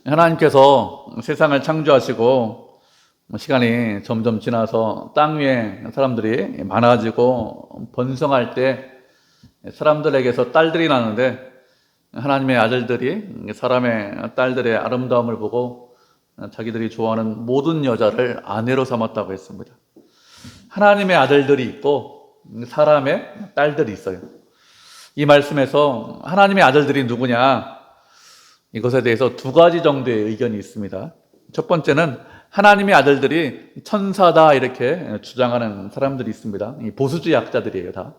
하나님께서 세상을 창조하시고 시간이 점점 지나서 땅 위에 사람들이 많아지고 번성할 때 사람들에게서 딸들이 나는데 하나님의 아들들이 사람의 딸들의 아름다움을 보고 자기들이 좋아하는 모든 여자를 아내로 삼았다고 했습니다. 하나님의 아들들이 있고 사람의 딸들이 있어요. 이 말씀에서 하나님의 아들들이 누구냐? 이것에 대해서 두 가지 정도의 의견이 있습니다. 첫 번째는 하나님의 아들들이 천사다 이렇게 주장하는 사람들이 있습니다. 보수주의 학자들이에요, 다.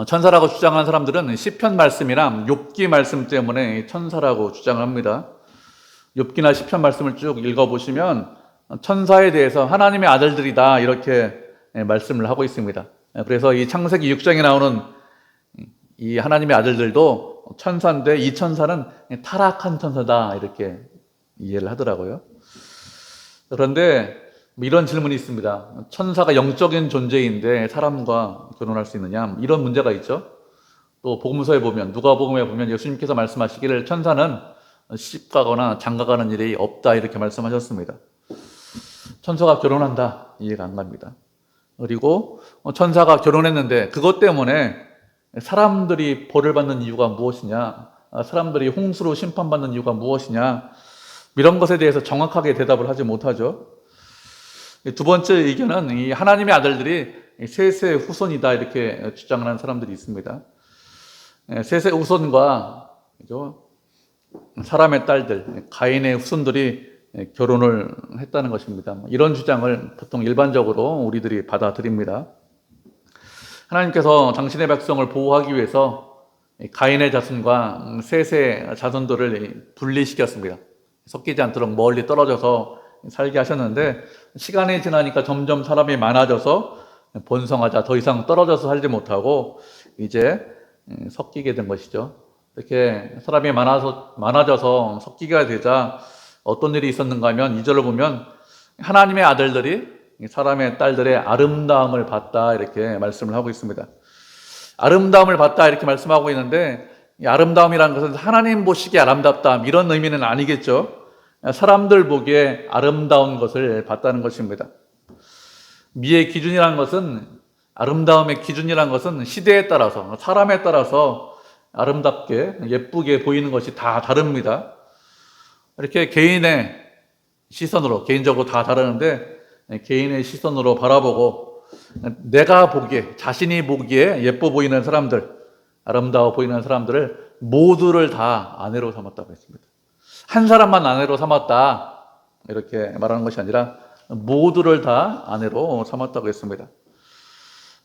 천사라고 주장하는 사람들은 시편 말씀이나 욥기 말씀 때문에 천사라고 주장을 합니다. 욥기나 시편 말씀을 쭉 읽어보시면 천사에 대해서 하나님의 아들들이다 이렇게 말씀을 하고 있습니다. 그래서 이 창세기 6장에 나오는 이 하나님의 아들들도 천사인데 이 천사는 타락한 천사다 이렇게 이해를 하더라고요. 그런데 이런 질문이 있습니다. 천사가 영적인 존재인데 사람과 결혼할 수 있느냐? 이런 문제가 있죠. 또 복음서에 보면, 누가복음에 보면 예수님께서 말씀하시기를 천사는 시집가거나 장가가는 일이 없다 이렇게 말씀하셨습니다. 천사가 결혼한다 이해가 안 갑니다. 그리고 천사가 결혼했는데 그것 때문에 사람들이 벌을 받는 이유가 무엇이냐, 사람들이 홍수로 심판받는 이유가 무엇이냐, 이런 것에 대해서 정확하게 대답을 하지 못하죠. 두 번째 의견은 이 하나님의 아들들이 셋의 후손이다 이렇게 주장하는 사람들이 있습니다. 셋의 후손과 사람의 딸들, 가인의 후손들이 결혼을 했다는 것입니다. 이런 주장을 보통 일반적으로 우리들이 받아들입니다. 하나님께서 당신의 백성을 보호하기 위해서 가인의 자손과 셋의 자손들을 분리시켰습니다. 섞이지 않도록 멀리 떨어져서 살게 하셨는데 시간이 지나니까 점점 사람이 많아져서 번성하자 더 이상 떨어져서 살지 못하고 이제 섞이게 된 것이죠. 이렇게 사람이 많아져서 섞이게 되자 어떤 일이 있었는가 하면 2절을 보면 하나님의 아들들이 사람의 딸들의 아름다움을 봤다 이렇게 말씀을 하고 있습니다. 아름다움을 봤다 이렇게 말씀하고 있는데 이 아름다움이라는 것은 하나님 보시기에 아름답다 이런 의미는 아니겠죠. 사람들 보기에 아름다운 것을 봤다는 것입니다. 미의 기준이라는 것은, 아름다움의 기준이라는 것은 시대에 따라서, 사람에 따라서 아름답게 예쁘게 보이는 것이 다 다릅니다. 이렇게 개인의 시선으로, 개인적으로 다 다르는데 개인의 시선으로 바라보고 내가 보기에, 자신이 보기에 예뻐 보이는 사람들, 아름다워 보이는 사람들을 모두를 다 아내로 삼았다고 했습니다. 한 사람만 아내로 삼았다 이렇게 말하는 것이 아니라 모두를 다 아내로 삼았다고 했습니다.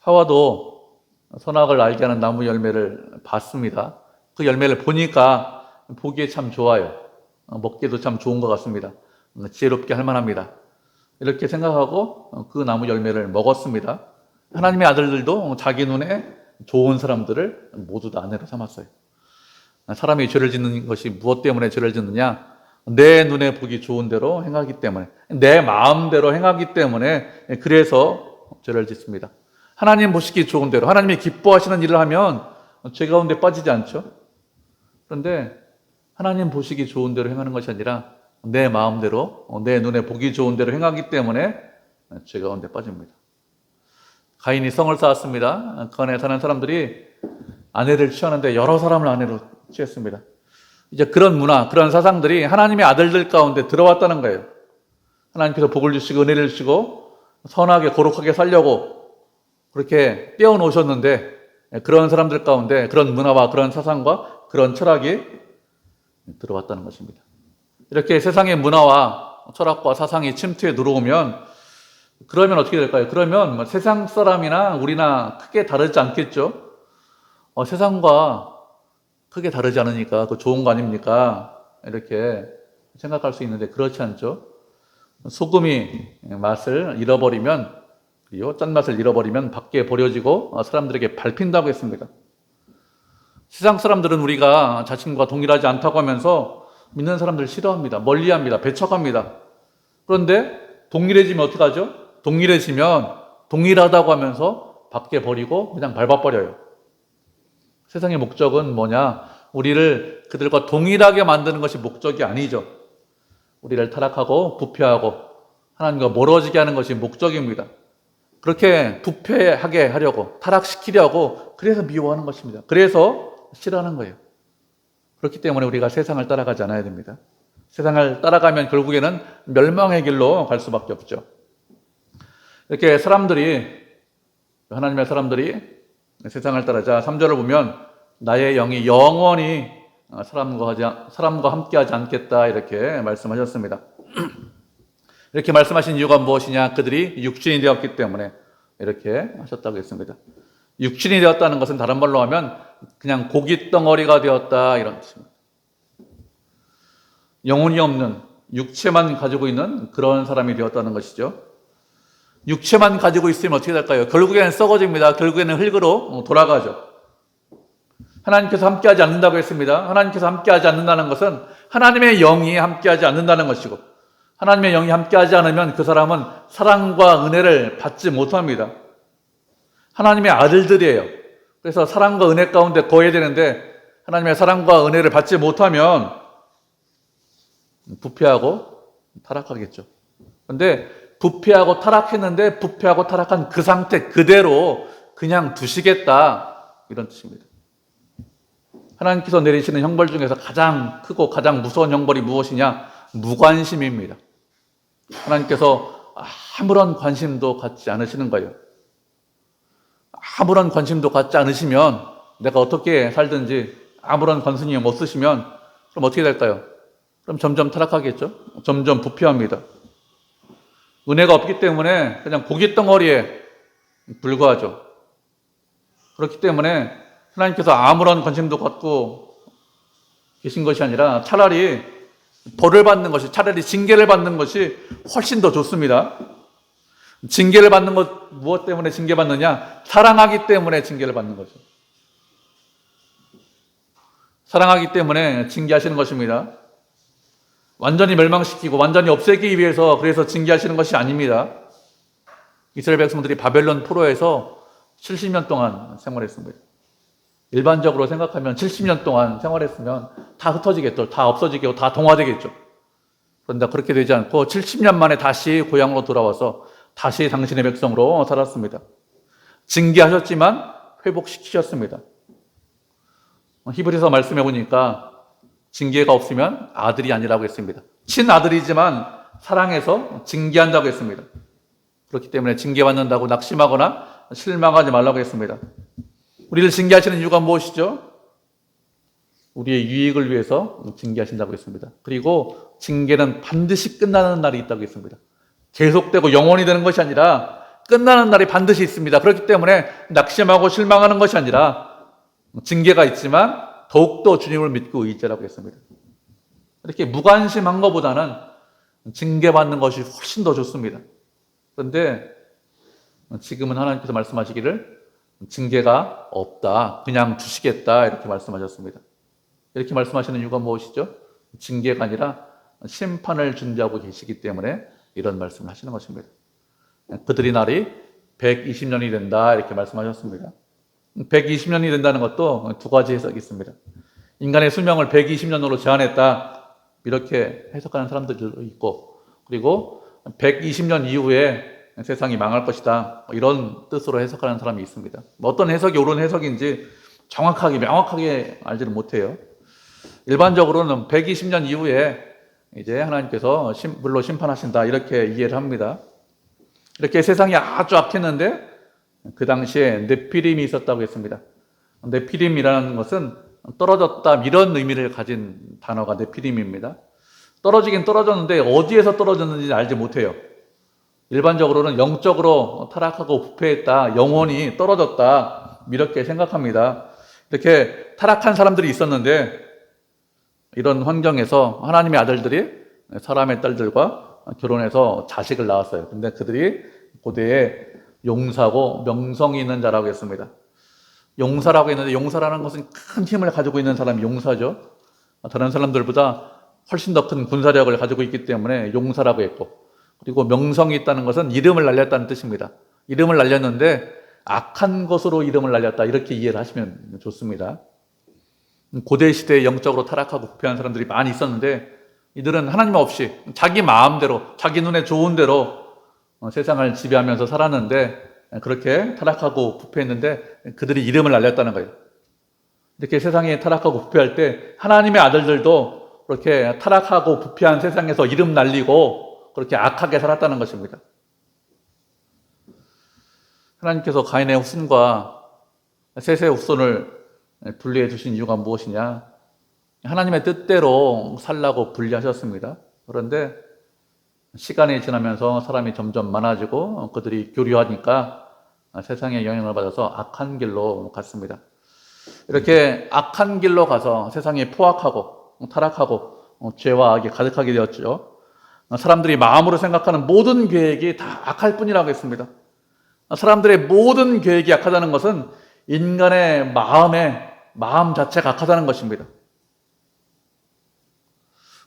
하와도 선악을 알게 하는 나무 열매를 봤습니다. 그 열매를 보니까 보기에 참 좋아요. 먹기도 참 좋은 것 같습니다. 지혜롭게 할 만합니다. 이렇게 생각하고 그 나무 열매를 먹었습니다. 하나님의 아들들도 자기 눈에 좋은 사람들을 모두 다 아내로 삼았어요. 사람이 죄를 짓는 것이 무엇 때문에 죄를 짓느냐? 내 눈에 보기 좋은 대로 행하기 때문에, 내 마음대로 행하기 때문에 그래서 죄를 짓습니다. 하나님 보시기 좋은 대로, 하나님이 기뻐하시는 일을 하면 죄 가운데 빠지지 않죠? 그런데 하나님 보시기 좋은 대로 행하는 것이 아니라 내 마음대로, 내 눈에 보기 좋은 대로 행하기 때문에 죄 가운데 빠집니다. 가인이 성을 쌓았습니다. 그 안에 사는 사람들이 아내를 취하는데 여러 사람을 아내로 취했습니다. 이제 그런 문화, 그런 사상들이 하나님의 아들들 가운데 들어왔다는 거예요. 하나님께서 복을 주시고 은혜를 주시고 선하게 거룩하게 살려고 그렇게 떼어놓으셨는데 그런 사람들 가운데 그런 문화와 그런 사상과 그런 철학이 들어왔다는 것입니다. 이렇게 세상의 문화와 철학과 사상이 침투해 들어오면 그러면 어떻게 될까요? 그러면 세상 사람이나 우리나 크게 다르지 않겠죠? 세상과 크게 다르지 않으니까 그 좋은 거 아닙니까? 이렇게 생각할 수 있는데 그렇지 않죠. 소금이 맛을 잃어버리면, 그리고 짠맛을 잃어버리면 밖에 버려지고 사람들에게 밟힌다고 했습니다. 세상 사람들은 우리가 자신과 동일하지 않다고 하면서 믿는 사람들 싫어합니다. 멀리합니다. 배척합니다. 그런데 동일해지면 어떻게 하죠? 동일해지면 동일하다고 하면서 밖에 버리고 그냥 밟아버려요. 세상의 목적은 뭐냐? 우리를 그들과 동일하게 만드는 것이 목적이 아니죠. 우리를 타락하고 부패하고 하나님과 멀어지게 하는 것이 목적입니다. 그렇게 부패하게 하려고, 타락시키려고, 그래서 미워하는 것입니다. 그래서 싫어하는 거예요. 그렇기 때문에 우리가 세상을 따라가지 않아야 됩니다. 세상을 따라가면 결국에는 멸망의 길로 갈 수밖에 없죠. 이렇게 하나님의 사람들이 세상을 따르자 3절을 보면 나의 영이 영원히 사람과 함께하지 않겠다 이렇게 말씀하셨습니다. 이렇게 말씀하신 이유가 무엇이냐? 그들이 육신이 되었기 때문에 이렇게 하셨다고 했습니다. 육신이 되었다는 것은 다른 말로 하면 그냥 고깃덩어리가 되었다 이런 뜻입니다. 영혼이 없는 육체만 가지고 있는 그런 사람이 되었다는 것이죠. 육체만 가지고 있으면 어떻게 될까요? 결국에는 썩어집니다. 결국에는 흙으로 돌아가죠. 하나님께서 함께하지 않는다고 했습니다. 하나님께서 함께하지 않는다는 것은 하나님의 영이 함께하지 않는다는 것이고, 하나님의 영이 함께하지 않으면 그 사람은 사랑과 은혜를 받지 못합니다. 하나님의 아들들이에요. 그래서 사랑과 은혜 가운데 거해야 되는데 하나님의 사랑과 은혜를 받지 못하면 부패하고 타락하겠죠. 그런데 부패하고 타락했는데 부패하고 타락한 그 상태 그대로 그냥 두시겠다 이런 뜻입니다. 하나님께서 내리시는 형벌 중에서 가장 크고 가장 무서운 형벌이 무엇이냐? 무관심입니다. 하나님께서 아무런 관심도 갖지 않으시는 거예요. 아무런 관심도 갖지 않으시면, 내가 어떻게 살든지 아무런 관심이 없으시면 그럼 어떻게 될까요? 그럼 점점 타락하겠죠. 점점 부패합니다. 은혜가 없기 때문에 그냥 고깃덩어리에 불과하죠. 그렇기 때문에 하나님께서 아무런 관심도 갖고 계신 것이 아니라 차라리 벌을 받는 것이, 차라리 징계를 받는 것이 훨씬 더 좋습니다. 징계를 받는 것, 무엇 때문에 징계받느냐? 사랑하기 때문에 징계를 받는 거죠. 사랑하기 때문에 징계하시는 것입니다. 완전히 멸망시키고 완전히 없애기 위해서 그래서 징계하시는 것이 아닙니다. 이스라엘 백성들이 바벨론 포로에서 70년 동안 생활했습니다. 일반적으로 생각하면 70년 동안 생활했으면 다 흩어지겠죠. 다 없어지고 다 동화되겠죠. 그런데 그렇게 되지 않고 70년 만에 다시 고향으로 돌아와서 다시 당신의 백성으로 살았습니다. 징계하셨지만 회복시키셨습니다. 히브리서 말씀해 보니까 징계가 없으면 아들이 아니라고 했습니다. 친아들이지만 사랑해서 징계한다고 했습니다. 그렇기 때문에 징계받는다고 낙심하거나 실망하지 말라고 했습니다. 우리를 징계하시는 이유가 무엇이죠? 우리의 유익을 위해서 징계하신다고 했습니다. 그리고 징계는 반드시 끝나는 날이 있다고 했습니다. 계속되고 영원히 되는 것이 아니라 끝나는 날이 반드시 있습니다. 그렇기 때문에 낙심하고 실망하는 것이 아니라 징계가 있지만 더욱더 주님을 믿고 의지하라고 했습니다. 이렇게 무관심한 것보다는 징계받는 것이 훨씬 더 좋습니다. 그런데 지금은 하나님께서 말씀하시기를 징계가 없다, 그냥 두시겠다 이렇게 말씀하셨습니다. 이렇게 말씀하시는 이유가 무엇이죠? 징계가 아니라 심판을 준비하고 계시기 때문에 이런 말씀을 하시는 것입니다. 그들의 날이 120년이 된다 이렇게 말씀하셨습니다. 120년이 된다는 것도 두 가지 해석이 있습니다. 인간의 수명을 120년으로 제한했다 이렇게 해석하는 사람들도 있고, 그리고 120년 이후에 세상이 망할 것이다 이런 뜻으로 해석하는 사람이 있습니다. 어떤 해석이 옳은 해석인지 정확하게 명확하게 알지는 못해요. 일반적으로는 120년 이후에 이제 하나님께서 물로 심판하신다 이렇게 이해를 합니다. 이렇게 세상이 아주 악했는데 그 당시에 네피림이 있었다고 했습니다. 네피림이라는 것은 떨어졌다 이런 의미를 가진 단어가 네피림입니다. 떨어지긴 떨어졌는데 어디에서 떨어졌는지 알지 못해요. 일반적으로는 영적으로 타락하고 부패했다, 영혼이 떨어졌다 이렇게 생각합니다. 이렇게 타락한 사람들이 있었는데 이런 환경에서 하나님의 아들들이 사람의 딸들과 결혼해서 자식을 낳았어요. 근데 그들이 고대에 용사고 명성이 있는 자라고 했습니다. 용사라고 했는데 용사라는 것은 큰 힘을 가지고 있는 사람이 용사죠. 다른 사람들보다 훨씬 더 큰 군사력을 가지고 있기 때문에 용사라고 했고, 그리고 명성이 있다는 것은 이름을 날렸다는 뜻입니다. 이름을 날렸는데 악한 것으로 이름을 날렸다 이렇게 이해를 하시면 좋습니다. 고대 시대에 영적으로 타락하고 부패한 사람들이 많이 있었는데 이들은 하나님 없이 자기 마음대로 자기 눈에 좋은 대로 세상을 지배하면서 살았는데 그렇게 타락하고 부패했는데 그들이 이름을 날렸다는 거예요. 이렇게 세상에 타락하고 부패할 때 하나님의 아들들도 그렇게 타락하고 부패한 세상에서 이름 날리고 그렇게 악하게 살았다는 것입니다. 하나님께서 가인의 후손과 셋의 후손을 분리해 주신 이유가 무엇이냐? 하나님의 뜻대로 살라고 분리하셨습니다. 그런데 시간이 지나면서 사람이 점점 많아지고 그들이 교류하니까 세상의 영향을 받아서 악한 길로 갔습니다. 이렇게 악한 길로 가서 세상에 포악하고 타락하고 죄와 악이 가득하게 되었죠. 사람들이 마음으로 생각하는 모든 계획이 다 악할 뿐이라고 했습니다. 사람들의 모든 계획이 악하다는 것은 인간의 마음 자체가 악하다는 것입니다.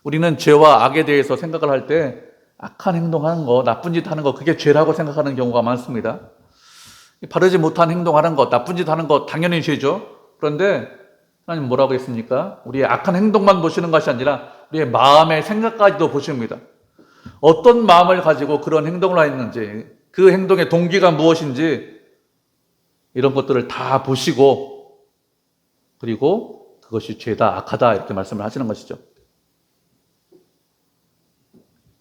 우리는 죄와 악에 대해서 생각을 할 때 악한 행동하는 거, 나쁜 짓 하는 거, 그게 죄라고 생각하는 경우가 많습니다. 바르지 못한 행동하는 것, 나쁜 짓 하는 것 당연히 죄죠. 그런데 하나님 뭐라고 했습니까? 우리의 악한 행동만 보시는 것이 아니라 우리의 마음의 생각까지도 보십니다. 어떤 마음을 가지고 그런 행동을 했는지, 그 행동의 동기가 무엇인지 이런 것들을 다 보시고 그리고 그것이 죄다, 악하다 이렇게 말씀을 하시는 것이죠.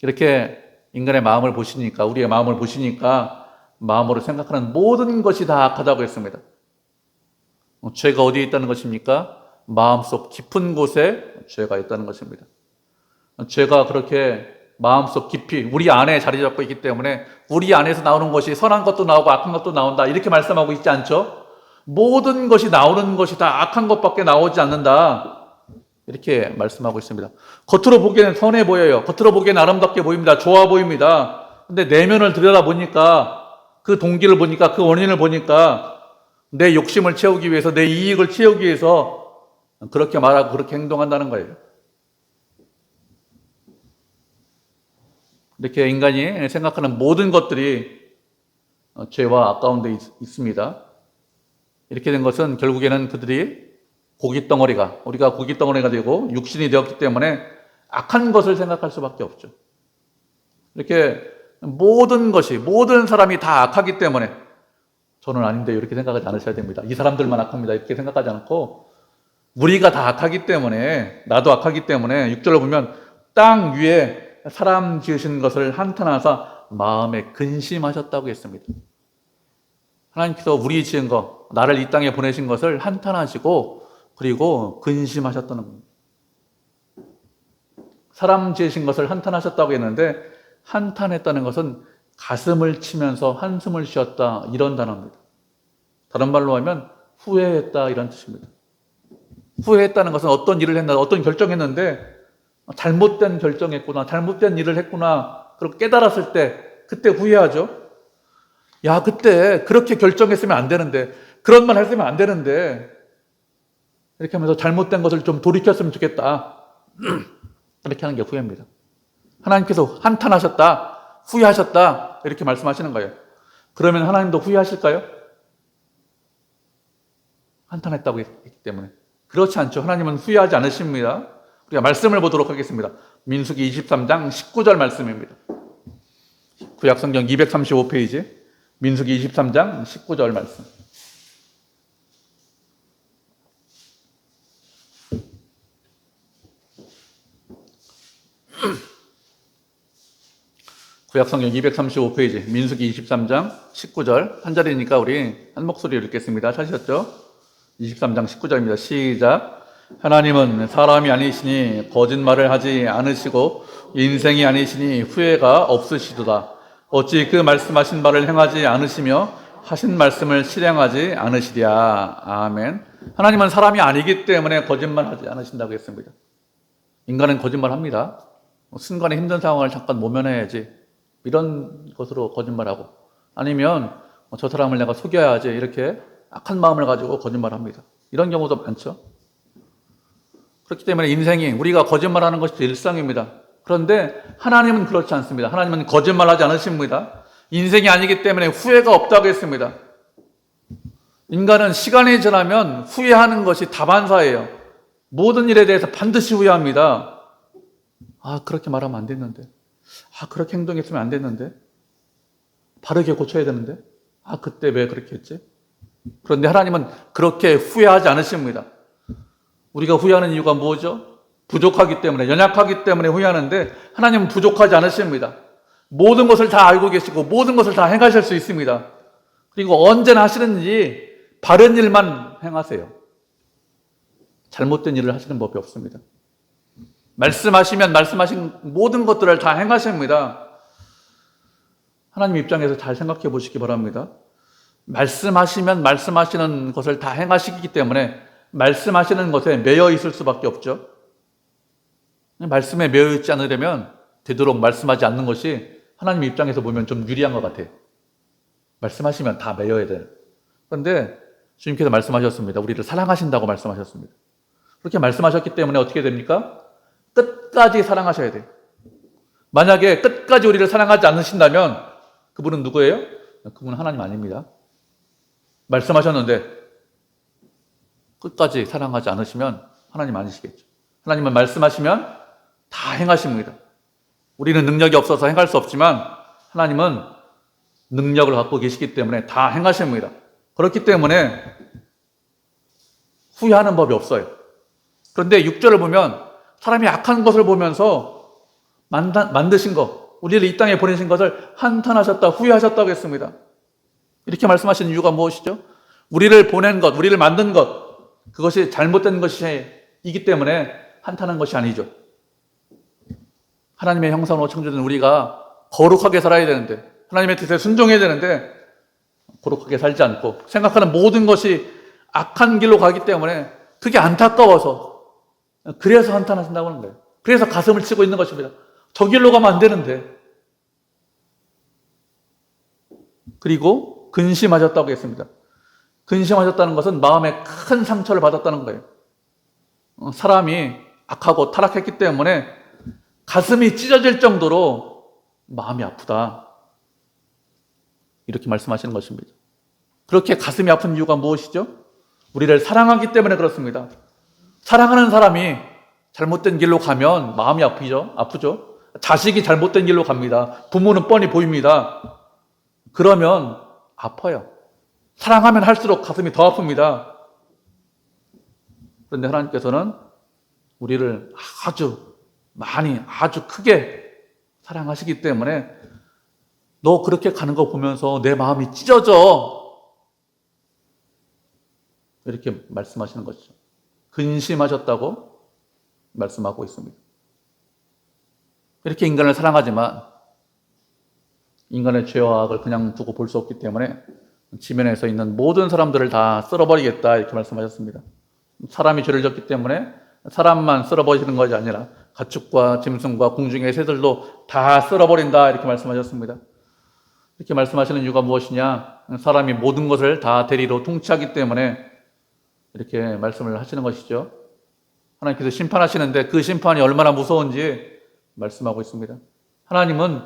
이렇게 인간의 마음을 보시니까, 우리의 마음을 보시니까 마음으로 생각하는 모든 것이 다 악하다고 했습니다. 죄가 어디에 있다는 것입니까? 마음속 깊은 곳에 죄가 있다는 것입니다. 죄가 그렇게 마음속 깊이 우리 안에 자리 잡고 있기 때문에 우리 안에서 나오는 것이 선한 것도 나오고 악한 것도 나온다 이렇게 말씀하고 있지 않죠? 모든 것이 나오는 것이 다 악한 것밖에 나오지 않는다 이렇게 말씀하고 있습니다. 겉으로 보기에는 선해 보여요. 겉으로 보기에는 아름답게 보입니다. 좋아 보입니다. 근데 내면을 들여다보니까 그 동기를 보니까 그 원인을 보니까 내 욕심을 채우기 위해서 내 이익을 채우기 위해서 그렇게 말하고 그렇게 행동한다는 거예요. 이렇게 인간이 생각하는 모든 것들이 죄와 악 가운데 있습니다. 이렇게 된 것은 결국에는 그들이 우리가 고깃덩어리가 되고 육신이 되었기 때문에 악한 것을 생각할 수밖에 없죠. 이렇게 모든 사람이 다 악하기 때문에 저는 아닌데 이렇게 생각하지 않으셔야 됩니다. 이 사람들만 악합니다. 이렇게 생각하지 않고 우리가 다 악하기 때문에, 나도 악하기 때문에 6절을 보면 땅 위에 사람 지으신 것을 한탄하사 마음에 근심하셨다고 했습니다. 하나님께서 우리 지은 것, 나를 이 땅에 보내신 것을 한탄하시고 그리고 근심하셨다는 겁니다. 사람 지으신 것을 한탄하셨다고 했는데 한탄했다는 것은 가슴을 치면서 한숨을 쉬었다 이런 단어입니다. 다른 말로 하면 후회했다 이런 뜻입니다. 후회했다는 것은 어떤 일을 했나, 어떤 결정했는데 잘못된 결정했구나, 잘못된 일을 했구나 그렇게 깨달았을 때 그때 후회하죠. 야, 그때 그렇게 결정했으면 안 되는데, 그런 말 했으면 안 되는데 이렇게 하면서 잘못된 것을 좀 돌이켰으면 좋겠다 이렇게 하는 게 후회입니다. 하나님께서 한탄하셨다, 후회하셨다 이렇게 말씀하시는 거예요. 그러면 하나님도 후회하실까요? 한탄했다고 했기 때문에. 그렇지 않죠. 하나님은 후회하지 않으십니다. 우리가 말씀을 보도록 하겠습니다. 민수기 23장 19절 말씀입니다. 구약성경 235페이지 민수기 23장 19절 말씀. 구약성경 235페이지 민수기 23장 19절 한 자리니까 우리 한 목소리로 읽겠습니다. 찾으셨죠? 23장 19절입니다. 시작. 하나님은 사람이 아니시니 거짓말을 하지 않으시고 인생이 아니시니 후회가 없으시도다. 어찌 그 말씀하신 바를 행하지 않으시며 하신 말씀을 실행하지 않으시랴. 아멘. 하나님은 사람이 아니기 때문에 거짓말하지 않으신다고 했습니다. 인간은 거짓말합니다. 순간에 힘든 상황을 잠깐 모면해야지 이런 것으로 거짓말하고, 아니면 저 사람을 내가 속여야지 이렇게 악한 마음을 가지고 거짓말합니다. 이런 경우도 많죠. 그렇기 때문에 인생이 우리가 거짓말하는 것이 일상입니다. 그런데 하나님은 그렇지 않습니다. 하나님은 거짓말하지 않으십니다. 인생이 아니기 때문에 후회가 없다고 했습니다. 인간은 시간이 지나면 후회하는 것이 다반사예요. 모든 일에 대해서 반드시 후회합니다. 아, 그렇게 말하면 안 됐는데. 아, 그렇게 행동했으면 안 됐는데. 바르게 고쳐야 되는데. 아, 그때 왜 그렇게 했지? 그런데 하나님은 그렇게 후회하지 않으십니다. 우리가 후회하는 이유가 뭐죠? 부족하기 때문에, 연약하기 때문에 후회하는데 하나님은 부족하지 않으십니다. 모든 것을 다 알고 계시고 모든 것을 다 행하실 수 있습니다. 그리고 언제나 하시는지 바른 일만 행하세요. 잘못된 일을 하시는 법이 없습니다. 말씀하시면 말씀하신 모든 것들을 다 행하십니다. 하나님 입장에서 잘 생각해 보시기 바랍니다. 말씀하시면 말씀하시는 것을 다 행하시기 때문에 말씀하시는 것에 매여 있을 수밖에 없죠. 말씀에 매여 있지 않으려면 되도록 말씀하지 않는 것이 하나님 입장에서 보면 좀 유리한 것 같아요. 말씀하시면 다 매여야 돼요. 그런데 주님께서 말씀하셨습니다. 우리를 사랑하신다고 말씀하셨습니다. 그렇게 말씀하셨기 때문에 어떻게 됩니까? 끝까지 사랑하셔야 돼요. 만약에 끝까지 우리를 사랑하지 않으신다면 그분은 누구예요? 그분은 하나님 아닙니다. 말씀하셨는데 끝까지 사랑하지 않으시면 하나님 아니시겠죠. 하나님은 말씀하시면 다 행하십니다. 우리는 능력이 없어서 행할 수 없지만 하나님은 능력을 갖고 계시기 때문에 다 행하십니다. 그렇기 때문에 후회하는 법이 없어요. 그런데 6절을 보면 사람이 악한 것을 보면서 만드신 것, 우리를 이 땅에 보내신 것을 한탄하셨다, 후회하셨다고 했습니다. 이렇게 말씀하신 이유가 무엇이죠? 우리를 보낸 것, 우리를 만든 것, 그것이 잘못된 것이기 때문에 한탄한 것이 아니죠. 하나님의 형상으로 창조된 우리가 거룩하게 살아야 되는데, 하나님의 뜻에 순종해야 되는데 거룩하게 살지 않고 생각하는 모든 것이 악한 길로 가기 때문에 그게 안타까워서, 그래서 한탄하신다고 하는 거예요. 그래서 가슴을 치고 있는 것입니다. 저 길로 가면 안 되는데. 그리고 근심하셨다고 했습니다. 근심하셨다는 것은 마음에 큰 상처를 받았다는 거예요. 사람이 악하고 타락했기 때문에 가슴이 찢어질 정도로 마음이 아프다. 이렇게 말씀하시는 것입니다. 그렇게 가슴이 아픈 이유가 무엇이죠? 우리를 사랑하기 때문에 그렇습니다. 사랑하는 사람이 잘못된 길로 가면 마음이 아프죠. 자식이 잘못된 길로 갑니다. 부모는 뻔히 보입니다. 그러면 아파요. 사랑하면 할수록 가슴이 더 아픕니다. 그런데 하나님께서는 우리를 아주 많이, 아주 크게 사랑하시기 때문에 너 그렇게 가는 거 보면서 내 마음이 찢어져. 이렇게 말씀하시는 것이죠. 근심하셨다고 말씀하고 있습니다. 이렇게 인간을 사랑하지만 인간의 죄와 악을 그냥 두고 볼 수 없기 때문에 지면에서 있는 모든 사람들을 다 쓸어버리겠다 이렇게 말씀하셨습니다. 사람이 죄를 졌기 때문에 사람만 쓸어버리시는 것이 아니라 가축과 짐승과 공중의 새들도 다 쓸어버린다 이렇게 말씀하셨습니다. 이렇게 말씀하시는 이유가 무엇이냐? 사람이 모든 것을 다 대리로 통치하기 때문에 이렇게 말씀을 하시는 것이죠. 하나님께서 심판하시는데 그 심판이 얼마나 무서운지 말씀하고 있습니다. 하나님은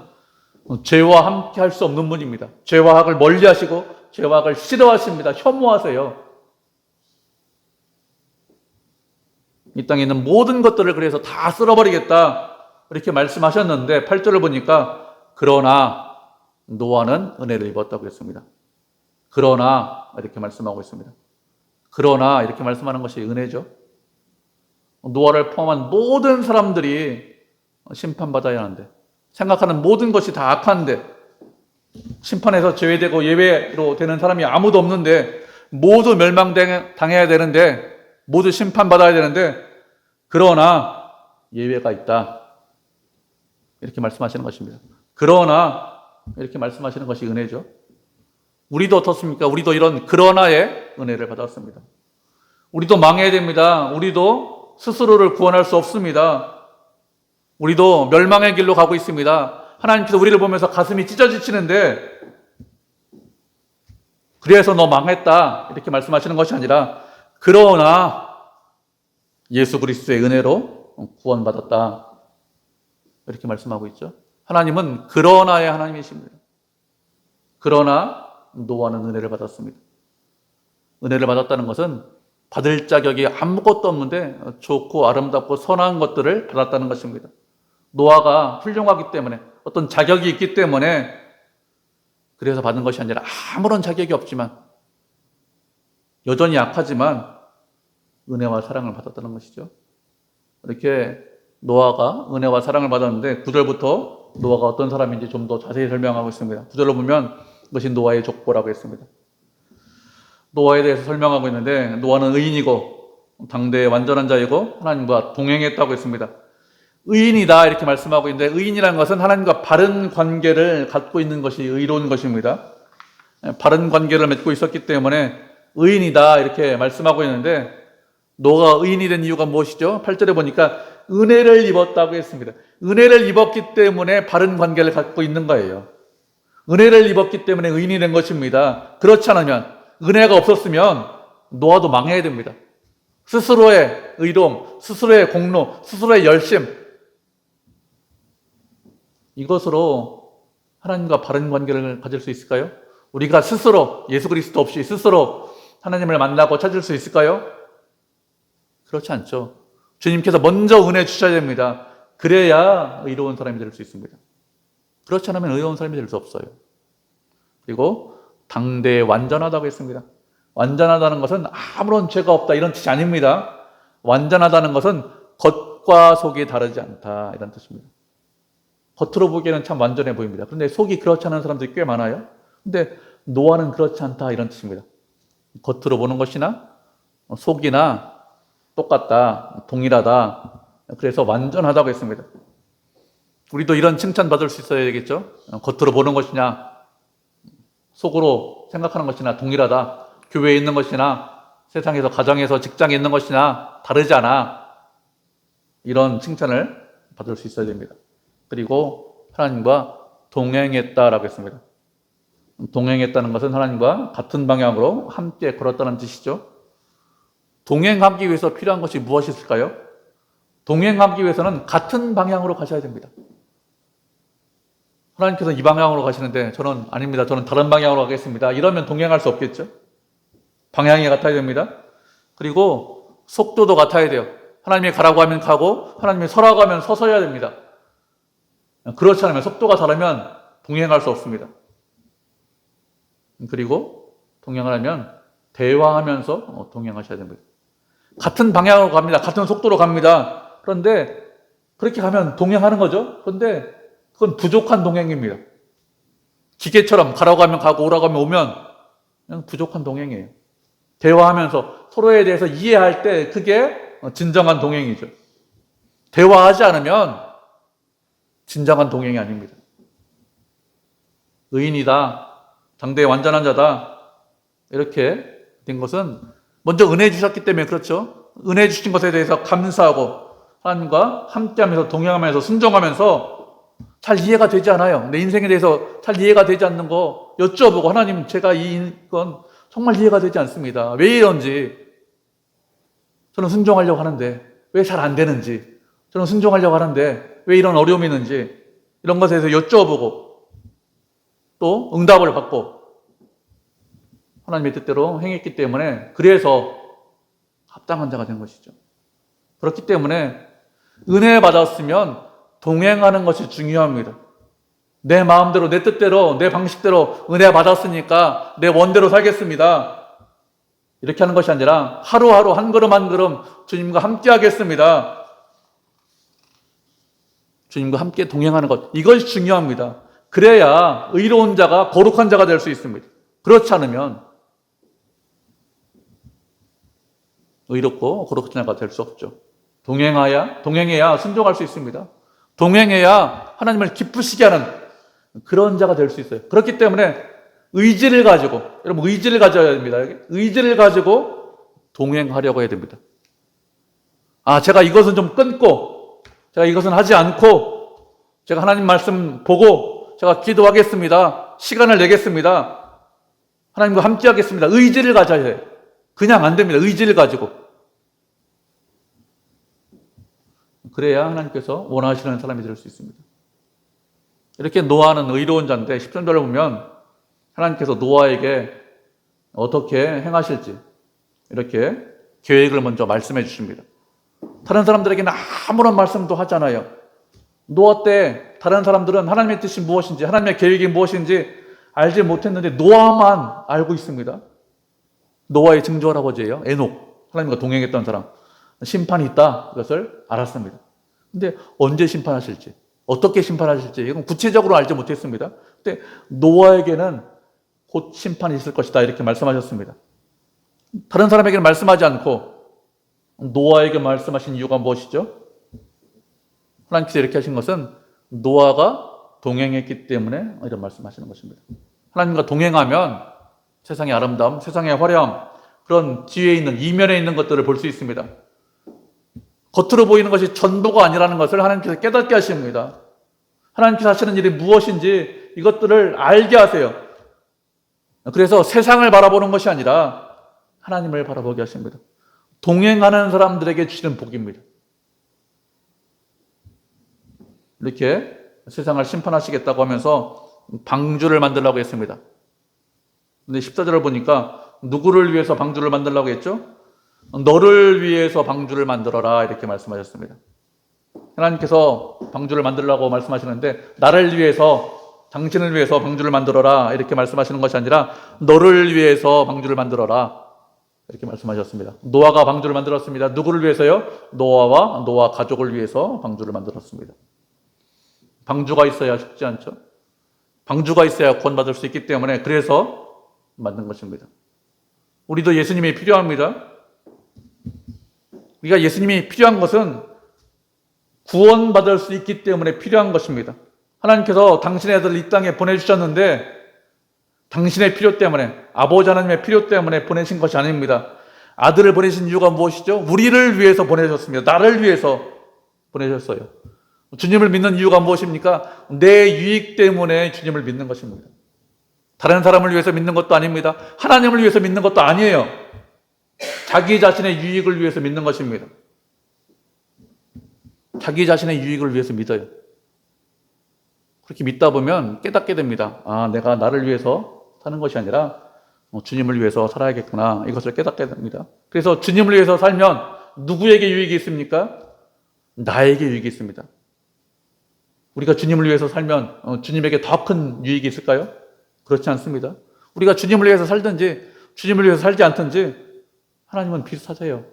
죄와 함께 할 수 없는 분입니다. 죄와 악을 멀리 하시고 죄와 악을 싫어하십니다. 혐오하세요. 이 땅에 있는 모든 것들을 그래서 다 쓸어버리겠다 이렇게 말씀하셨는데 8절을 보니까 그러나 노아는 은혜를 입었다고 했습니다. 그러나 이렇게 말씀하고 있습니다. 그러나 이렇게 말씀하는 것이 은혜죠. 노아를 포함한 모든 사람들이 심판받아야 하는데 생각하는 모든 것이 다 악한데 심판에서 제외되고 예외로 되는 사람이 아무도 없는데 모두 멸망당해야 되는데 모두 심판받아야 되는데 그러나 예외가 있다. 이렇게 말씀하시는 것입니다. 그러나 이렇게 말씀하시는 것이 은혜죠. 우리도 어떻습니까? 우리도 이런 그러나의 은혜를 받았습니다. 우리도 망해야 됩니다. 우리도 스스로를 구원할 수 없습니다. 우리도 멸망의 길로 가고 있습니다. 하나님께서 우리를 보면서 가슴이 찢어지시는데 그래서 너 망했다 이렇게 말씀하시는 것이 아니라 그러나 예수 그리스도의 은혜로 구원받았다 이렇게 말씀하고 있죠. 하나님은 그러나의 하나님이십니다. 그러나 노아는 은혜를 받았습니다. 은혜를 받았다는 것은 받을 자격이 아무것도 없는데 좋고 아름답고 선한 것들을 받았다는 것입니다. 노아가 훌륭하기 때문에, 어떤 자격이 있기 때문에 그래서 받은 것이 아니라 아무런 자격이 없지만, 여전히 약하지만 은혜와 사랑을 받았다는 것이죠. 이렇게 노아가 은혜와 사랑을 받았는데 9절부터 노아가 어떤 사람인지 좀 더 자세히 설명하고 있습니다. 9절로 보면 그것이 노아의 족보라고 했습니다. 노아에 대해서 설명하고 있는데, 노아는 의인이고 당대의 완전한 자이고 하나님과 동행했다고 했습니다. 의인이다 이렇게 말씀하고 있는데, 의인이라는 것은 하나님과 바른 관계를 갖고 있는 것이 의로운 것입니다. 바른 관계를 맺고 있었기 때문에 의인이다 이렇게 말씀하고 있는데, 노아가 의인이 된 이유가 무엇이죠? 8절에 보니까 은혜를 입었다고 했습니다. 은혜를 입었기 때문에 바른 관계를 갖고 있는 거예요. 은혜를 입었기 때문에 의인이 된 것입니다. 그렇지 않으면, 은혜가 없었으면 노아도 망해야 됩니다. 스스로의 의로움, 스스로의 공로, 스스로의 열심, 이것으로 하나님과 바른 관계를 가질 수 있을까요? 우리가 스스로 예수 그리스도 없이 스스로 하나님을 만나고 찾을 수 있을까요? 그렇지 않죠. 주님께서 먼저 은혜 주셔야 됩니다. 그래야 의로운 사람이 될 수 있습니다. 그렇지 않으면 의로운 사람이 될 수 없어요. 그리고 당대에 완전하다고 했습니다. 완전하다는 것은 아무런 죄가 없다 이런 뜻이 아닙니다. 완전하다는 것은 겉과 속이 다르지 않다 이런 뜻입니다. 겉으로 보기에는 참 완전해 보입니다. 그런데 속이 그렇지 않은 사람들이 꽤 많아요. 근데 노아는 그렇지 않다 이런 뜻입니다. 겉으로 보는 것이나 속이나 똑같다, 동일하다. 그래서 완전하다고 했습니다. 우리도 이런 칭찬 받을 수 있어야 되겠죠? 겉으로 보는 것이냐, 속으로 생각하는 것이나 동일하다. 교회에 있는 것이나 세상에서, 가정에서, 직장에 있는 것이나 다르지 않아. 이런 칭찬을 받을 수 있어야 됩니다. 그리고 하나님과 동행했다라고 했습니다. 동행했다는 것은 하나님과 같은 방향으로 함께 걸었다는 뜻이죠. 동행하기 위해서 필요한 것이 무엇이 있을까요? 동행하기 위해서는 같은 방향으로 가셔야 됩니다. 하나님께서 이 방향으로 가시는데 저는 아닙니다. 저는 다른 방향으로 가겠습니다. 이러면 동행할 수 없겠죠? 방향이 같아야 됩니다. 그리고 속도도 같아야 돼요. 하나님이 가라고 하면 가고 하나님이 서라고 하면 서서야 됩니다. 그렇지 않으면, 속도가 다르면 동행할 수 없습니다. 그리고 동행을 하면 대화하면서 동행하셔야 됩니다. 같은 방향으로 갑니다. 같은 속도로 갑니다. 그런데 그렇게 가면 동행하는 거죠. 그런데 그건 부족한 동행입니다. 기계처럼 가라고 하면 가고 오라고 하면 오면 그냥 부족한 동행이에요. 대화하면서 서로에 대해서 이해할 때 그게 진정한 동행이죠. 대화하지 않으면 진정한 동행이 아닙니다. 의인이다, 당대의 완전한 자다 이렇게 된 것은 먼저 은혜 주셨기 때문에 그렇죠. 은혜 주신 것에 대해서 감사하고 하나님과 함께하면서 동행하면서 순종하면서 잘 이해가 되지 않아요. 내 인생에 대해서 잘 이해가 되지 않는 거 여쭤보고, 하나님 제가 이건 정말 이해가 되지 않습니다. 왜 이런지, 저는 순종하려고 하는데 왜 잘 안 되는지, 저는 순종하려고 하는데 왜 이런 어려움이 있는지, 이런 것에 대해서 여쭤보고 또 응답을 받고 하나님의 뜻대로 행했기 때문에, 그래서 합당한 자가 된 것이죠. 그렇기 때문에 은혜 받았으면 동행하는 것이 중요합니다. 내 마음대로, 내 뜻대로, 내 방식대로 은혜 받았으니까 내 원대로 살겠습니다. 이렇게 하는 것이 아니라 하루하루 한 걸음 한 걸음 주님과 함께 하겠습니다. 주님과 함께 동행하는 것, 이것이 중요합니다. 그래야 의로운 자가 거룩한 자가 될 수 있습니다. 그렇지 않으면 의롭고 거룩한 자가 될 수 없죠. 동행해야 순종할 수 있습니다. 동행해야 하나님을 기쁘시게 하는 그런 자가 될 수 있어요. 그렇기 때문에 의지를 가지고, 여러분 의지를 가져야 됩니다. 의지를 가지고 동행하려고 해야 됩니다. 제가 이것은 좀 끊고, 제가 이것은 하지 않고, 제가 하나님 말씀 보고 제가 기도하겠습니다. 시간을 내겠습니다. 하나님과 함께 하겠습니다. 의지를 가져야 해요. 그냥 안 됩니다. 의지를 가지고. 그래야 하나님께서 원하시는 사람이 될 수 있습니다. 이렇게 노아는 의로운 자인데 13절을 보면 하나님께서 노아에게 어떻게 행하실지 이렇게 계획을 먼저 말씀해 주십니다. 다른 사람들에게는 아무런 말씀도 하잖아요. 노아 때 다른 사람들은 하나님의 뜻이 무엇인지, 하나님의 계획이 무엇인지 알지 못했는데 노아만 알고 있습니다. 노아의 증조할아버지예요. 에녹, 하나님과 동행했던 사람. 심판이 있다, 이것을 알았습니다. 근데 언제 심판하실지, 어떻게 심판하실지 이건 구체적으로 알지 못했습니다. 근데 노아에게는 곧 심판이 있을 것이다, 이렇게 말씀하셨습니다. 다른 사람에게는 말씀하지 않고 노아에게 말씀하신 이유가 무엇이죠? 하나님께서 이렇게 하신 것은 노아가 동행했기 때문에 이런 말씀하시는 것입니다. 하나님과 동행하면 세상의 아름다움, 세상의 화려함, 그런 뒤에 있는, 이면에 있는 것들을 볼 수 있습니다. 겉으로 보이는 것이 전부가 아니라는 것을 하나님께서 깨닫게 하십니다. 하나님께서 하시는 일이 무엇인지 이것들을 알게 하세요. 그래서 세상을 바라보는 것이 아니라 하나님을 바라보게 하십니다. 동행하는 사람들에게 주시는 복입니다. 이렇게 세상을 심판하시겠다고 하면서 방주를 만들라고 했습니다. 근데 14절을 보니까 누구를 위해서 방주를 만들라고 했죠? 너를 위해서 방주를 만들어라, 이렇게 말씀하셨습니다. 하나님께서 방주를 만들라고 말씀하시는데 나를 위해서, 당신을 위해서 방주를 만들어라, 이렇게 말씀하시는 것이 아니라 너를 위해서 방주를 만들어라, 이렇게 말씀하셨습니다. 노아가 방주를 만들었습니다. 누구를 위해서요? 노아와 노아 가족을 위해서 방주를 만들었습니다. 방주가 있어야 죽지 않죠. 방주가 있어야 구원받을 수 있기 때문에 그래서 만든 것입니다. 우리도 예수님이 필요합니다. 우리가 예수님이 필요한 것은 구원받을 수 있기 때문에 필요한 것입니다. 하나님께서 당신의 아들을 이 땅에 보내주셨는데 당신의 필요 때문에, 아버지 하나님의 필요 때문에 보내신 것이 아닙니다. 아들을 보내신 이유가 무엇이죠? 우리를 위해서 보내셨습니다. 나를 위해서 보내셨어요. 주님을 믿는 이유가 무엇입니까? 내 유익 때문에 주님을 믿는 것입니다. 다른 사람을 위해서 믿는 것도 아닙니다. 하나님을 위해서 믿는 것도 아니에요. 자기 자신의 유익을 위해서 믿는 것입니다. 자기 자신의 유익을 위해서 믿어요. 그렇게 믿다 보면 깨닫게 됩니다. 아, 내가 나를 위해서 사는 것이 아니라 주님을 위해서 살아야겠구나, 이것을 깨닫게 됩니다. 그래서 주님을 위해서 살면 누구에게 유익이 있습니까? 나에게 유익이 있습니다. 우리가 주님을 위해서 살면 주님에게 더 큰 유익이 있을까요? 그렇지 않습니다. 우리가 주님을 위해서 살든지 주님을 위해서 살지 않든지 하나님은 비슷하세요.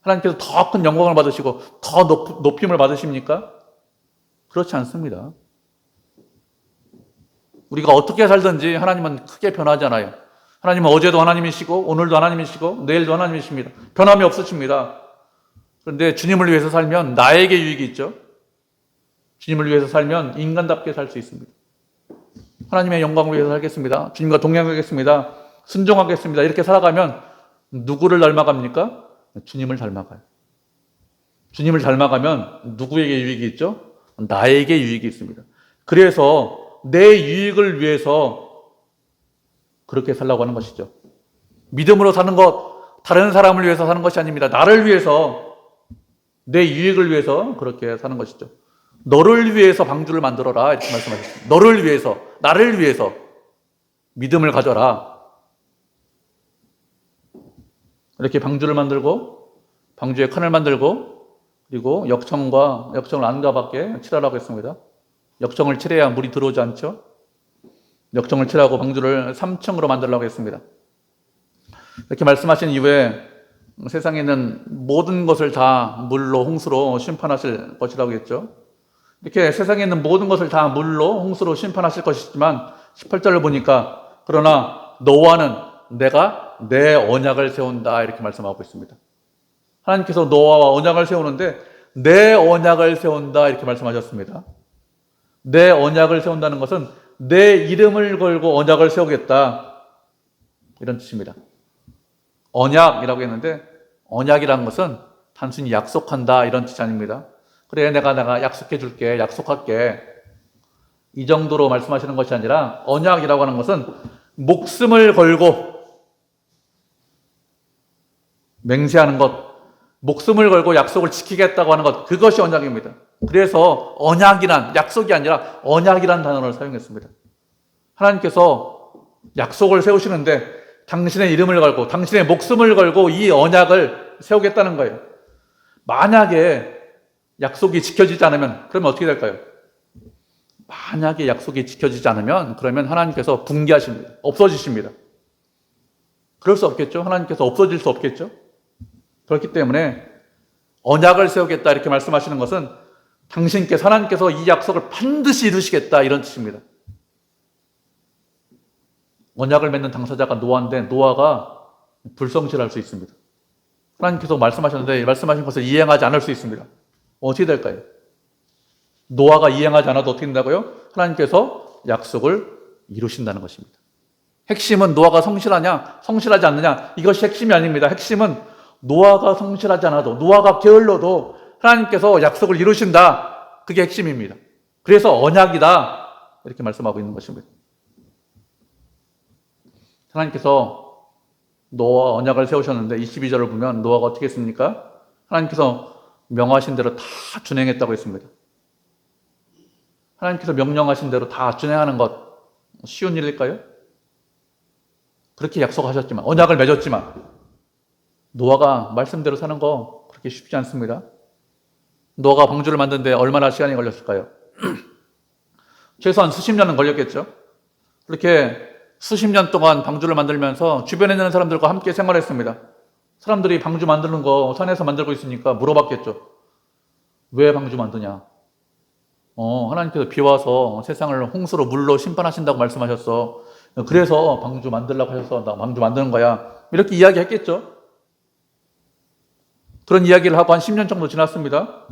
하나님께서 더 큰 영광을 받으시고 더 높임을 받으십니까? 그렇지 않습니다. 우리가 어떻게 살든지 하나님은 크게 변하지 않아요. 하나님은 어제도 하나님이시고 오늘도 하나님이시고 내일도 하나님이십니다. 변함이 없으십니다. 그런데 주님을 위해서 살면 나에게 유익이 있죠. 주님을 위해서 살면 인간답게 살 수 있습니다. 하나님의 영광을 위해서 살겠습니다. 주님과 동행하겠습니다. 순종하겠습니다. 이렇게 살아가면 누구를 닮아갑니까? 주님을 닮아가요. 주님을 닮아가면 누구에게 유익이 있죠? 나에게 유익이 있습니다. 그래서 내 유익을 위해서 그렇게 살라고 하는 것이죠. 믿음으로 사는 것, 다른 사람을 위해서 사는 것이 아닙니다. 나를 위해서, 내 유익을 위해서 그렇게 사는 것이죠. 너를 위해서 방주를 만들어라, 이렇게 말씀하셨습니다. 너를 위해서, 나를 위해서 믿음을 가져라. 이렇게 방주를 만들고 방주에 칸을 만들고 그리고 역청을 안과 밖에 칠하라고 했습니다. 역청을 칠해야 물이 들어오지 않죠. 역청을 칠하고 방주를 3층으로 만들라고 했습니다. 이렇게 말씀하신 이후에 세상에 있는 모든 것을 다 물로, 홍수로 심판하실 것이라고 했죠. 이렇게 세상에 있는 모든 것을 다 물로, 홍수로 심판하실 것이지만 18절을 보니까 그러나 너와는 내가 내 언약을 세운다, 이렇게 말씀하고 있습니다. 하나님께서 노아와 언약을 세우는데 내 언약을 세운다, 이렇게 말씀하셨습니다. 내 언약을 세운다는 것은 내 이름을 걸고 언약을 세우겠다, 이런 뜻입니다. 언약이라고 했는데 언약이라는 것은 단순히 약속한다, 이런 뜻이 아닙니다. 그래, 내가 약속해 줄게, 약속할게, 이 정도로 말씀하시는 것이 아니라 언약이라고 하는 것은 목숨을 걸고 맹세하는 것, 목숨을 걸고 약속을 지키겠다고 하는 것, 그것이 언약입니다. 그래서 언약이란, 약속이 아니라 언약이란 단어를 사용했습니다. 하나님께서 약속을 세우시는데 당신의 이름을 걸고 당신의 목숨을 걸고 이 언약을 언약을 세우겠다는 거예요. 만약에 약속이 지켜지지 않으면 그러면 어떻게 될까요? 만약에 약속이 지켜지지 않으면 그러면 하나님께서 붕괴하십니다. 없어지십니다. 그럴 수 없겠죠? 하나님께서 없어질 수 없겠죠? 그렇기 때문에 언약을 세우겠다 이렇게 말씀하시는 것은 당신께서 하나님께서 이 약속을 반드시 이루시겠다 이런 뜻입니다. 언약을 맺는 당사자가 노아인데 노아가 불성실할 수 있습니다. 하나님께서 말씀하셨는데 말씀하신 것을 이행하지 않을 수 있습니다. 어떻게 될까요? 노아가 이행하지 않아도 어떻게 된다고요? 하나님께서 약속을 이루신다는 것입니다. 핵심은 노아가 성실하냐 성실하지 않느냐 이것이 핵심이 아닙니다. 핵심은 노아가 성실하지 않아도 노아가 게을러도 하나님께서 약속을 이루신다. 그게 핵심입니다. 그래서 언약이다 이렇게 말씀하고 있는 것입니다. 하나님께서 노아 언약을 세우셨는데 22절을 보면 노아가 어떻게 했습니까? 하나님께서 명하신 대로 다 준행했다고 했습니다. 하나님께서 명령하신 대로 다 준행하는 것 쉬운 일일까요? 그렇게 약속하셨지만 언약을 맺었지만 노아가 말씀대로 사는 거 그렇게 쉽지 않습니다. 노아가 방주를 만드는데 얼마나 시간이 걸렸을까요? 최소한 수십 년은 걸렸겠죠. 그렇게 수십 년 동안 방주를 만들면서 주변에 있는 사람들과 함께 생활했습니다. 사람들이 방주 만드는 거 산에서 만들고 있으니까 물어봤겠죠. 왜 방주 만드냐? 하나님께서 비 와서 세상을 홍수로 물로 심판하신다고 말씀하셨어. 그래서 방주 만들려고 하셔서 나 방주 만드는 거야. 이렇게 이야기했겠죠. 그런 이야기를 하고 한 10년 정도 지났습니다.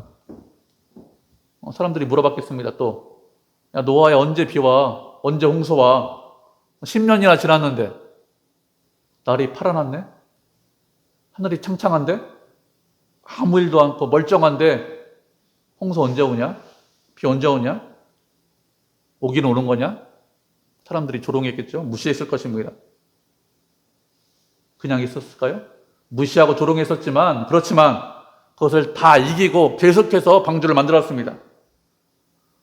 사람들이 물어봤겠습니다. 또 야, 노아야 언제 비 와? 언제 홍수 와? 10년이나 지났는데 날이 파랗네? 하늘이 창창한데? 아무 일도 않고 멀쩡한데 홍수 언제 오냐? 비 언제 오냐? 오긴 오는 거냐? 사람들이 조롱했겠죠? 무시했을 것입니다. 그냥 있었을까요? 무시하고 조롱했었지만 그렇지만 그것을 다 이기고 계속해서 방주를 만들었습니다.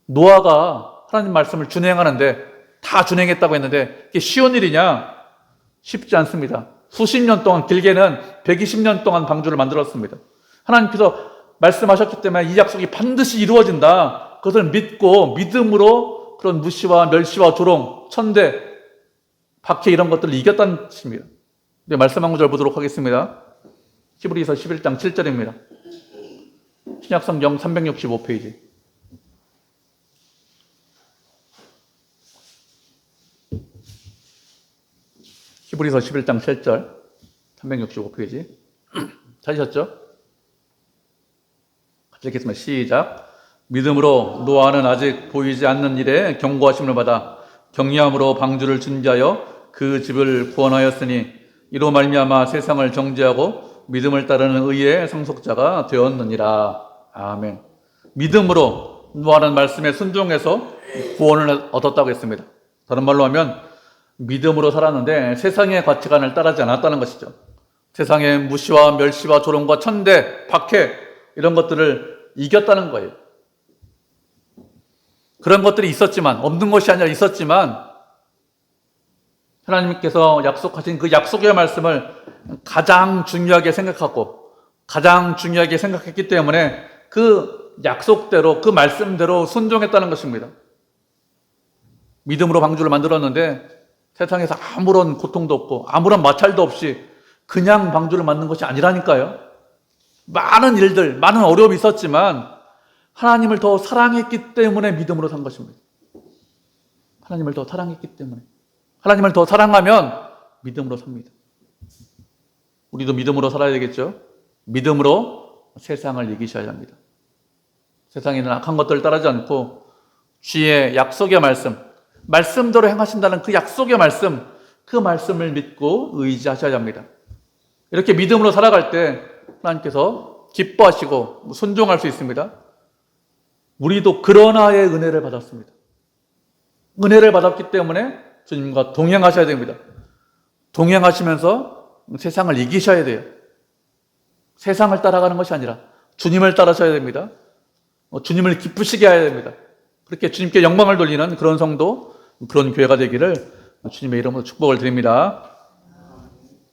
노아가 하나님 말씀을 준행하는데 다 준행했다고 했는데 이게 쉬운 일이냐? 쉽지 않습니다. 수십 년 동안 길게는 120년 동안 방주를 만들었습니다. 하나님께서 말씀하셨기 때문에 이 약속이 반드시 이루어진다. 그것을 믿고 믿음으로 그런 무시와 멸시와 조롱, 천대, 박해 이런 것들을 이겼다는 뜻입니다. 네, 말씀 한 구절 보도록 하겠습니다. 히브리서 11장 7절입니다. 신약성경 365페이지. 히브리서 11장 7절 365페이지 찾으셨죠? 같이 읽겠습니다. 시작. 믿음으로 노아는 아직 보이지 않는 일에 경고하심을 받아 경외함으로 방주를 준비하여 그 집을 구원하였으니 이로 말미암아 세상을 정죄하고 믿음을 따르는 의의 상속자가 되었느니라. 아멘. 믿음으로 노아는 말씀에 순종해서 구원을 얻었다고 했습니다. 다른 말로 하면 믿음으로 살았는데 세상의 가치관을 따르지 않았다는 것이죠. 세상의 무시와 멸시와 조롱과 천대, 박해 이런 것들을 이겼다는 거예요. 그런 것들이 있었지만 없는 것이 아니라 있었지만 하나님께서 약속하신 그 약속의 말씀을 가장 중요하게 생각하고 가장 중요하게 생각했기 때문에 그 약속대로 그 말씀대로 순종했다는 것입니다. 믿음으로 방주를 만들었는데 세상에서 아무런 고통도 없고 아무런 마찰도 없이 그냥 방주를 만든 것이 아니라니까요. 많은 일들, 많은 어려움이 있었지만 하나님을 더 사랑했기 때문에 믿음으로 산 것입니다. 하나님을 더 사랑했기 때문에. 하나님을 더 사랑하면 믿음으로 삽니다. 우리도 믿음으로 살아야 되겠죠? 믿음으로 세상을 이기셔야 합니다. 세상에 있는 악한 것들을 따르지 않고 주의 약속의 말씀대로 행하신다는 그 약속의 말씀, 그 말씀을 믿고 의지하셔야 합니다. 이렇게 믿음으로 살아갈 때 하나님께서 기뻐하시고 순종할 수 있습니다. 우리도 그러나의 은혜를 받았습니다. 은혜를 받았기 때문에 주님과 동행하셔야 됩니다. 동행하시면서 세상을 이기셔야 돼요. 세상을 따라가는 것이 아니라 주님을 따라셔야 됩니다. 주님을 기쁘시게 해야 됩니다. 그렇게 주님께 영광을 돌리는 그런 성도, 그런 교회가 되기를 주님의 이름으로 축복을 드립니다.